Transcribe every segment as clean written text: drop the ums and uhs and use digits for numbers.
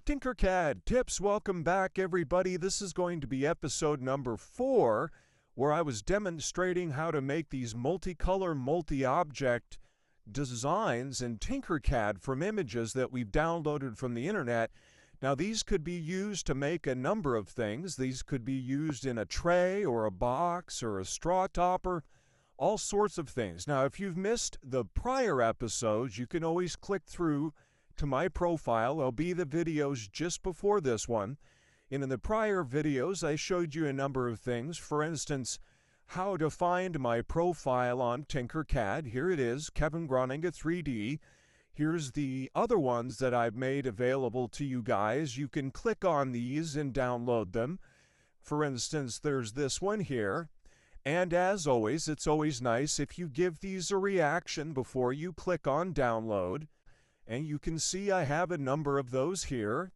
TinkerCAD tips. Welcome back, everybody. This is going to be episode number 4, where I was demonstrating how to make these multicolor, multi-object designs in TinkerCAD from images that we've downloaded from the internet. Now, these could be used to make a number of things. These could be used in a tray or a box or a straw topper, all sorts of things. Now, if you've missed the prior episodes, you can always click through to my profile. There'll be the videos just before this one. And in the prior videos, I showed you a number of things. For instance, how to find my profile on TinkerCAD. Here it is, Kevin Groninga 3D. Here's the other ones that I've made available to you guys. You can click on these and download them. For instance, there's this one here. And as always, it's always nice if you give these a reaction before you click on download. And you can see I have a number of those here.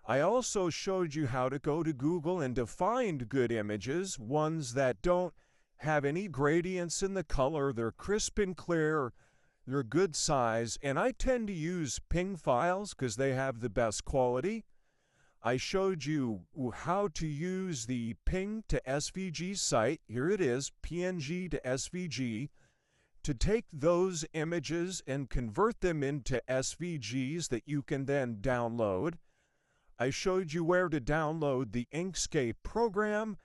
I also showed you how to go to Google and to find good images, ones that don't have any gradients in the color, they're crisp and clear, they're good size, and I tend to use PNG files because they have the best quality. I showed you how to use the PNG to SVG site. Here it is, PNG to SVG. To take those images and convert them into SVGs that you can then download. I showed you where to download the Inkscape program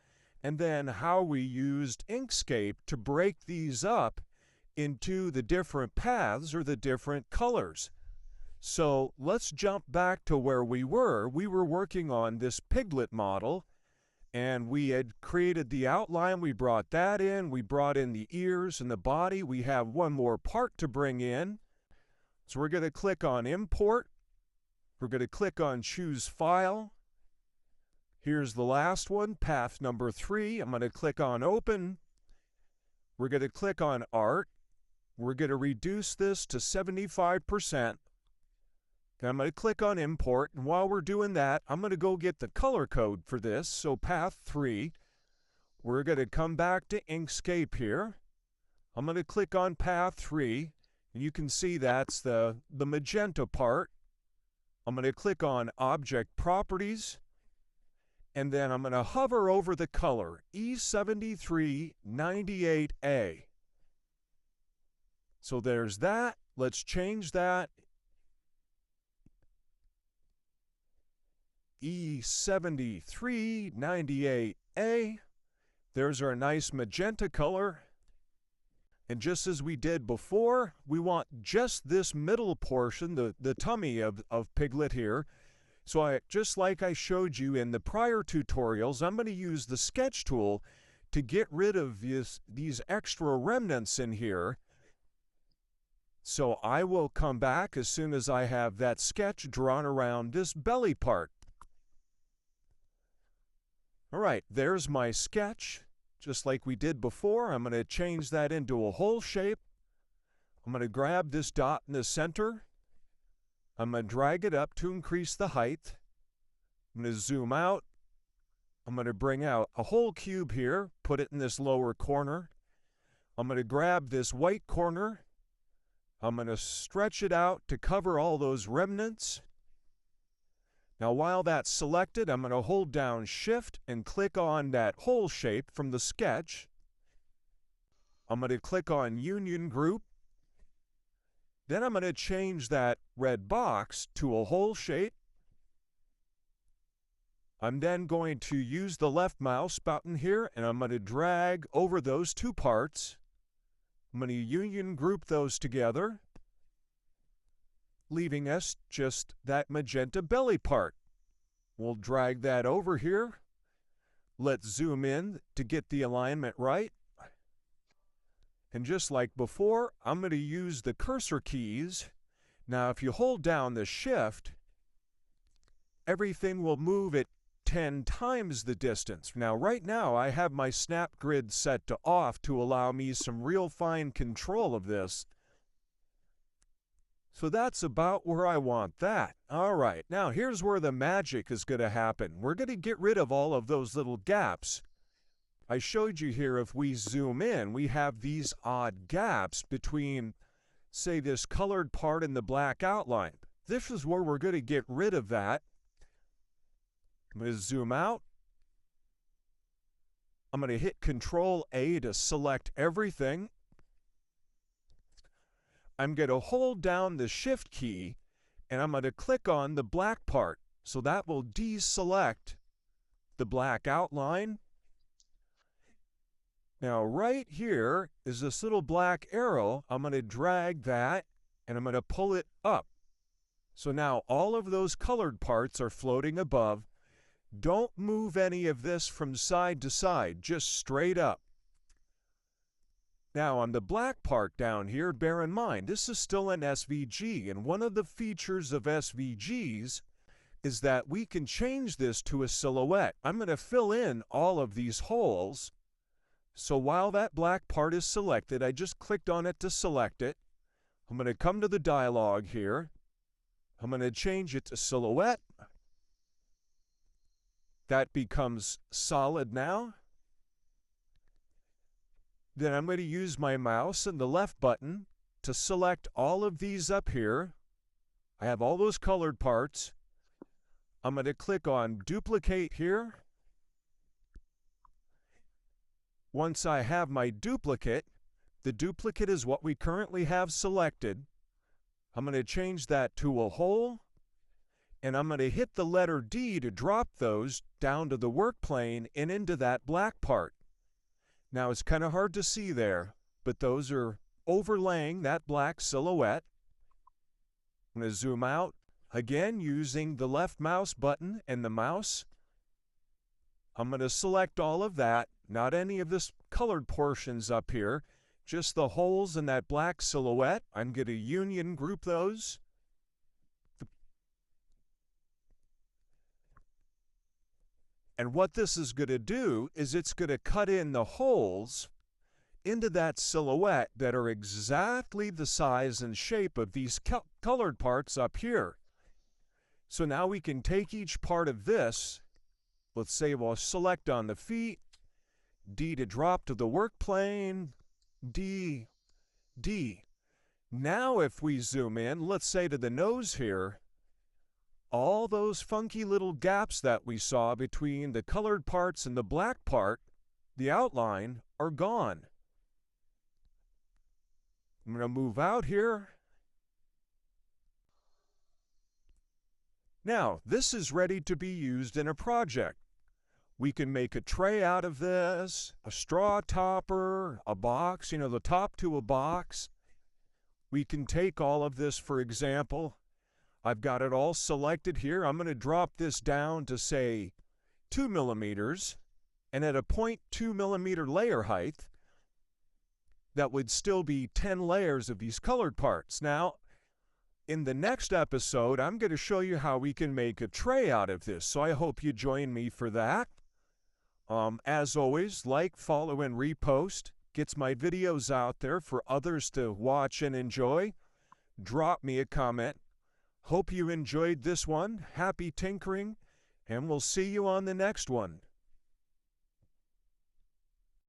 and then how we used Inkscape to break these up into the different paths or the different colors. So let's jump back to where we were. We were working on this piglet model, and we had created the outline. We brought that in. We brought in the ears and the body. We have one more part to bring in. So we're going to click on Import. We're going to click on Choose File. Here's the last one, path number 3. I'm going to click on Open. We're going to click on Art. We're going to reduce this to 75%. I'm going to click on Import, and while we're doing that, I'm going to go get the color code for this. So path 3, we're going to come back to Inkscape here. I'm going to click on path 3, and you can see that's the magenta part. I'm going to click on Object Properties, and then I'm going to hover over the color, E7398A. So there's that. Let's change that. E7398A. There's our nice magenta color. And just as we did before, we want just this middle portion, the tummy of Piglet here. So just like I showed you in the prior tutorials, I'm going to use the sketch tool to get rid of these extra remnants in here. So I will come back as soon as I have that sketch drawn around this belly part. All right, there's my sketch. Just like we did before, I'm going to change that into a hole shape. I'm going to grab this dot in the center. I'm going to drag it up to increase the height. I'm going to zoom out. I'm going to bring out a whole cube here, put it in this lower corner. I'm going to grab this white corner. I'm going to stretch it out to cover all those remnants. Now, while that's selected, I'm going to hold down Shift and click on that hole shape from the sketch. I'm going to click on Union Group. Then I'm going to change that red box to a hole shape. I'm then going to use the left mouse button here, and I'm going to drag over those two parts. I'm going to Union Group those together, leaving us just that magenta belly part. We'll drag that over here. Let's zoom in to get the alignment right. And just like before, I'm going to use the cursor keys. Now, if you hold down the Shift, everything will move at 10 times the distance. Now, right now, I have my snap grid set to off to allow me some real fine control of this. So that's about where I want that. All right, now here's where the magic is going to happen. We're going to get rid of all of those little gaps. I showed you here, if we zoom in, we have these odd gaps between, say, this colored part and the black outline. This is where we're going to get rid of that. I'm going to zoom out. I'm going to hit Control A to select everything. I'm going to hold down the Shift key and I'm going to click on the black part. So that will deselect the black outline. Now right here is this little black arrow. I'm going to drag that and I'm going to pull it up. So now all of those colored parts are floating above. Don't move any of this from side to side, just straight up. Now on the black part down here, bear in mind, this is still an SVG, and one of the features of SVGs is that we can change this to a silhouette. I'm going to fill in all of these holes. So while that black part is selected, I just clicked on it to select it. I'm going to come to the dialog here. I'm going to change it to silhouette. That becomes solid now. Then I'm going to use my mouse and the left button to select all of these up here. I have all those colored parts. I'm going to click on duplicate here. Once I have my duplicate, the duplicate is what we currently have selected. I'm going to change that to a hole, and I'm going to hit the letter D to drop those down to the work plane and into that black part. Now it's kind of hard to see there, but those are overlaying that black silhouette. I'm going to zoom out, again using the left mouse button and the mouse. I'm going to select all of that, not any of this colored portions up here, just the holes in that black silhouette. I'm going to union group those. And what this is going to do is it's going to cut in the holes into that silhouette that are exactly the size and shape of these colored parts up here. So now we can take each part of this. Let's say we'll select on the feet, D to drop to the work plane, D, D. Now if we zoom in, let's say to the nose here, all those funky little gaps that we saw between the colored parts and the black part, the outline, are gone. I'm going to move out here. Now, this is ready to be used in a project. We can make a tray out of this, a straw topper, a box, the top to a box. We can take all of this, for example. I've got it all selected here. I'm going to drop this down to, say, 2 millimeters, and at a 0.2 millimeter layer height, that would still be 10 layers of these colored parts. Now, in the next episode, I'm going to show you how we can make a tray out of this, so I hope you join me for that. As always, like, follow, and repost. Gets my videos out there for others to watch and enjoy. Drop me a comment. Hope you enjoyed this one. Happy tinkering, and we'll see you on the next one.